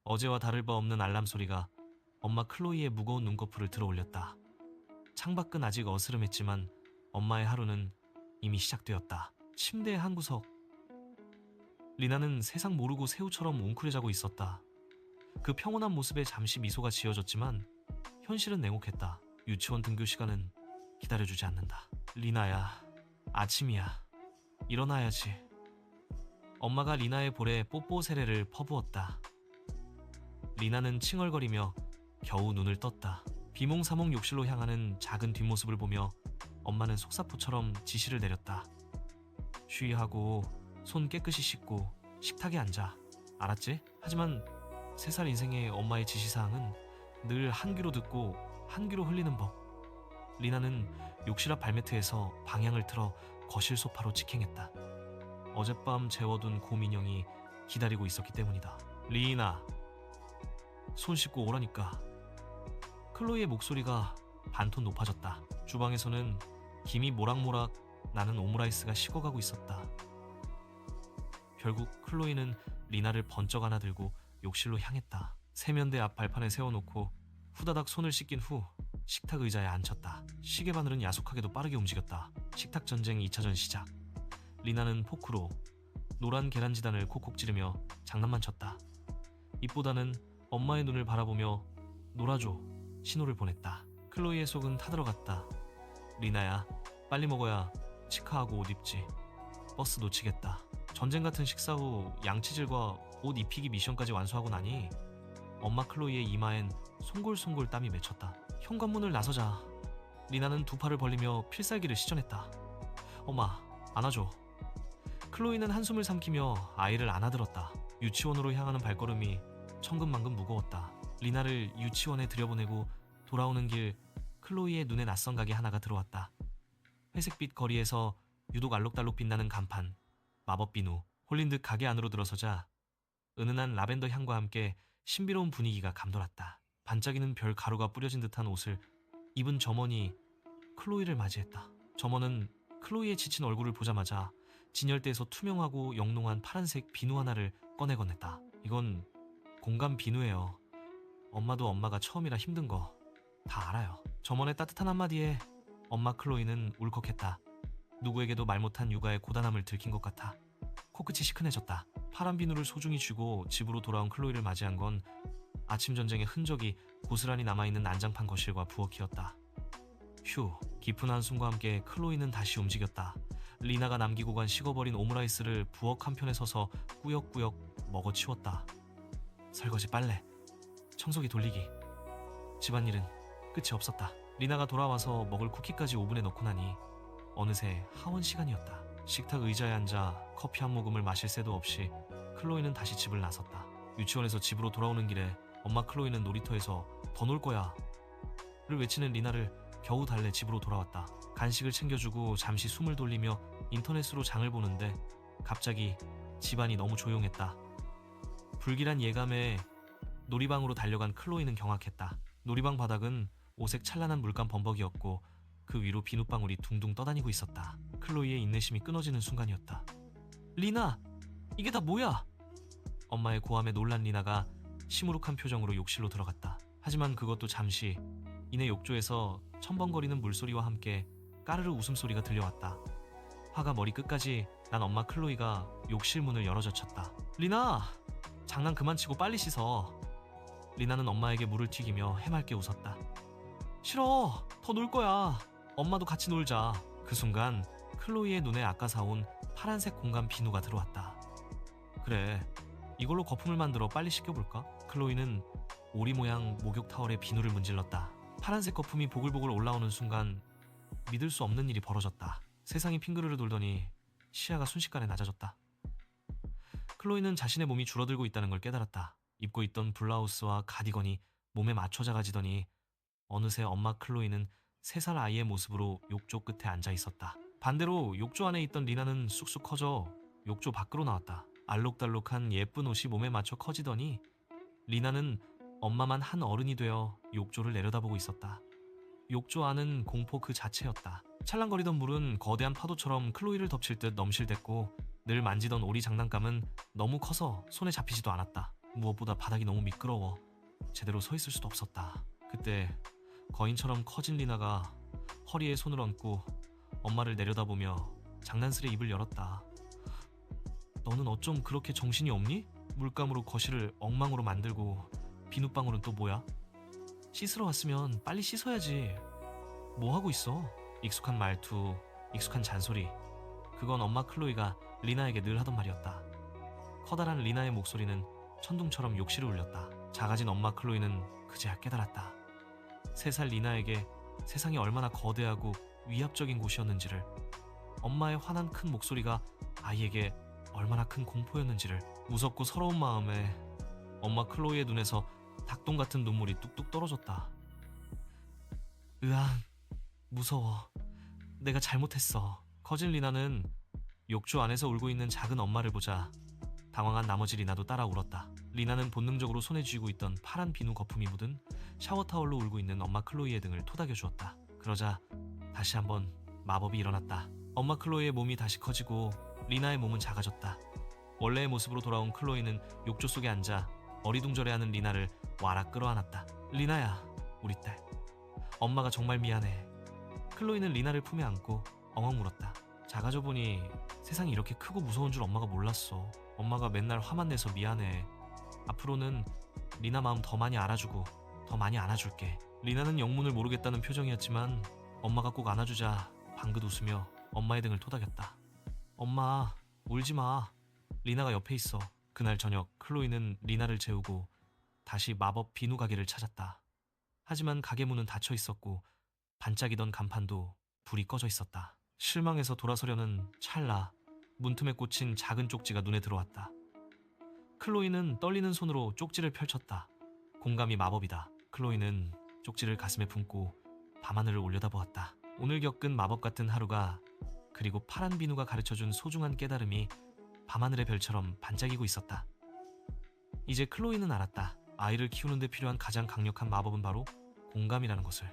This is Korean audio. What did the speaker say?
어제와 다를 바 없는 알람 소리가 엄마 클로이의 무거운 눈꺼풀을 들어올렸다. 창밖은 아직 어스름했지만 엄마의 하루는 이미 시작되었다. 침대의 한 구석. 리나는 세상 모르고 새우처럼 웅크려 자고 있었다. 그 평온한 모습에 잠시 미소가 지어졌지만 현실은 냉혹했다. 유치원 등교 시간은 기다려주지 않는다. 리나야, 아침이야. 일어나야지. 엄마가 리나의 볼에 뽀뽀 세례를 퍼부었다. 리나는 칭얼거리며 겨우 눈을 떴다. 비몽사몽 욕실로 향하는 작은 뒷모습을 보며 엄마는 속사포처럼 지시를 내렸다. 쉬하고 손 깨끗이 씻고 식탁에 앉아. 알았지? 하지만 3살 인생의 엄마의 지시사항은 늘 한 귀로 듣고 한 귀로 흘리는 법. 리나는 욕실 앞 발매트에서 방향을 틀어 거실 소파로 직행했다. 어젯밤 재워둔 곰인형이 기다리고 있었기 때문이다. 리나, 손 씻고 오라니까. 클로이의 목소리가 반톤 높아졌다. 주방에서는 김이 모락모락 나는 오므라이스가 식어가고 있었다. 결국 클로이는 리나를 번쩍 안아들고 욕실로 향했다. 세면대 앞 발판에 세워놓고 후다닥 손을 씻긴 후 식탁 의자에 앉혔다. 시계 바늘은 야속하게도 빠르게 움직였다. 식탁 전쟁 2차전 시작. 리나는 포크로 노란 계란지단을 콕콕 찌르며 장난만 쳤다. 입보다는 엄마의 눈을 바라보며 놀아줘 신호를 보냈다. 클로이의 속은 타들어갔다. 리나야, 빨리 먹어야 치카하고 옷 입지. 버스 놓치겠다. 전쟁 같은 식사 후 양치질과 옷 입히기 미션까지 완수하고 나니 엄마 클로이의 이마엔 송골송골 땀이 맺혔다. 현관문을 나서자 리나는 두 팔을 벌리며 필살기를 시전했다. 엄마, 안아줘. 클로이는 한숨을 삼키며 아이를 안아들었다. 유치원으로 향하는 발걸음이 천근만근 무거웠다. 리나를 유치원에 들여보내고 돌아오는 길 클로이의 눈에 낯선 가게 하나가 들어왔다. 회색빛 거리에서 유독 알록달록 빛나는 간판, 마법 비누. 홀린 듯 가게 안으로 들어서자 은은한 라벤더 향과 함께 신비로운 분위기가 감돌았다. 반짝이는 별 가루가 뿌려진 듯한 옷을 입은 점원이 클로이를 맞이했다. 점원은 클로이의 지친 얼굴을 보자마자 진열대에서 투명하고 영롱한 파란색 비누 하나를 꺼내 건넸다. 이건 공감 비누예요. 엄마도 엄마가 처음이라 힘든 거 다 알아요. 점원의 따뜻한 한마디에 엄마 클로이는 울컥했다. 누구에게도 말 못한 육아의 고단함을 들킨 것 같아. 코끝이 시큰해졌다. 파란 비누를 소중히 쥐고 집으로 돌아온 클로이를 맞이한 건 아침 전쟁의 흔적이 고스란히 남아있는 난장판 거실과 부엌이었다. 휴, 깊은 한숨과 함께 클로이는 다시 움직였다. 리나가 남기고 간 식어버린 오므라이스를 부엌 한편에 서서 꾸역꾸역 먹어치웠다. 설거지, 빨래, 청소기 돌리기. 집안일은 끝이 없었다. 리나가 돌아와서 먹을 쿠키까지 오븐에 넣고 나니 어느새 하원 시간이었다. 식탁 의자에 앉아 커피 한 모금을 마실 새도 없이 클로이는 다시 집을 나섰다. 유치원에서 집으로 돌아오는 길에 엄마 클로이는 놀이터에서 더 놀 거야 를 외치는 리나를 겨우 달래 집으로 돌아왔다. 간식을 챙겨주고 잠시 숨을 돌리며 인터넷으로 장을 보는데 갑자기 집안이 너무 조용했다. 불길한 예감에 놀이방으로 달려간 클로이는 경악했다. 놀이방 바닥은 오색 찬란한 물감 범벅이었고 그 위로 비눗방울이 둥둥 떠다니고 있었다. 클로이의 인내심이 끊어지는 순간이었다. 리나! 이게 다 뭐야? 엄마의 고함에 놀란 리나가 시무룩한 표정으로 욕실로 들어갔다. 하지만 그것도 잠시. 이내 욕조에서 첨벙거리는 물소리와 함께 까르르 웃음소리가 들려왔다. 화가 머리 끝까지 난 엄마 클로이가 욕실 문을 열어젖혔다. 리나! 장난 그만 치고 빨리 씻어. 리나는 엄마에게 물을 튀기며 해맑게 웃었다. 싫어! 더 놀 거야. 엄마도 같이 놀자. 그 순간 클로이의 눈에 아까 사온 파란색 공간 비누가 들어왔다. 그래, 이걸로 거품을 만들어 빨리 씻겨볼까? 클로이는 오리 모양 목욕 타월에 비누를 문질렀다. 파란색 거품이 보글보글 올라오는 순간 믿을 수 없는 일이 벌어졌다. 세상이 핑그르르 돌더니 시야가 순식간에 낮아졌다. 클로이는 자신의 몸이 줄어들고 있다는 걸 깨달았다. 입고 있던 블라우스와 가디건이 몸에 맞춰 작아지더니 어느새 엄마 클로이는 3살 아이의 모습으로 욕조 끝에 앉아 있었다. 반대로 욕조 안에 있던 리나는 쑥쑥 커져 욕조 밖으로 나왔다. 알록달록한 예쁜 옷이 몸에 맞춰 커지더니 리나는 엄마만 한 어른이 되어 욕조를 내려다보고 있었다. 욕조 안은 공포 그 자체였다. 찰랑거리던 물은 거대한 파도처럼 클로이를 덮칠 듯 넘실댔고 늘 만지던 오리 장난감은 너무 커서 손에 잡히지도 않았다. 무엇보다 바닥이 너무 미끄러워 제대로 서 있을 수도 없었다. 그때 거인처럼 커진 리나가 허리에 손을 얹고 엄마를 내려다보며 장난스레 입을 열었다. 너는 어쩜 그렇게 정신이 없니? 물감으로 거실을 엉망으로 만들고 비눗방울은 또 뭐야? 씻으러 왔으면 빨리 씻어야지. 뭐 하고 있어? 익숙한 말투, 익숙한 잔소리. 그건 엄마 클로이가 리나에게 늘 하던 말이었다. 커다란 리나의 목소리는 천둥처럼 욕실을 울렸다. 작아진 엄마 클로이는 그제야 깨달았다. 3살 리나에게 세상이 얼마나 거대하고 위압적인 곳이었는지를, 엄마의 화난 큰 목소리가 아이에게 얼마나 큰 공포였는지를. 무섭고 서러운 마음에 엄마 클로이의 눈에서 닭똥 같은 눈물이 뚝뚝 떨어졌다. 으앙, 무서워. 내가 잘못했어. 커진 리나는 욕조 안에서 울고 있는 작은 엄마를 보자 당황한 나머지 리나도 따라 울었다. 리나는 본능적으로 손에 쥐고 있던 파란 비누 거품이 묻은 샤워타월로 울고 있는 엄마 클로이의 등을 토닥여 주었다. 그러자 다시 한번 마법이 일어났다. 엄마 클로이의 몸이 다시 커지고 리나의 몸은 작아졌다. 원래의 모습으로 돌아온 클로이는 욕조 속에 앉아 어리둥절해하는 리나를 와락 끌어안았다. 리나야, 우리 딸. 엄마가 정말 미안해. 클로이는 리나를 품에 안고 엉엉 울었다. 작아져 보니 세상이 이렇게 크고 무서운 줄 엄마가 몰랐어. 엄마가 맨날 화만 내서 미안해. 앞으로는 리나 마음 더 많이 알아주고 더 많이 안아줄게. 리나는 영문을 모르겠다는 표정이었지만 엄마가 꼭 안아주자 방긋 웃으며 엄마의 등을 토닥였다. 엄마, 울지 마. 리나가 옆에 있어. 그날 저녁 클로이는 리나를 재우고 다시 마법 비누 가게를 찾았다. 하지만 가게 문은 닫혀 있었고 반짝이던 간판도 불이 꺼져 있었다. 실망해서 돌아서려는 찰나 문틈에 꽂힌 작은 쪽지가 눈에 들어왔다. 클로이는 떨리는 손으로 쪽지를 펼쳤다. 공감이 마법이다. 클로이는 쪽지를 가슴에 품고 밤하늘을 올려다보았다. 오늘 겪은 마법 같은 하루가, 그리고 파란 비누가 가르쳐준 소중한 깨달음이 밤하늘의 별처럼 반짝이고 있었다. 이제 클로이는 알았다. 아이를 키우는 데 필요한 가장 강력한 마법은 바로 공감이라는 것을.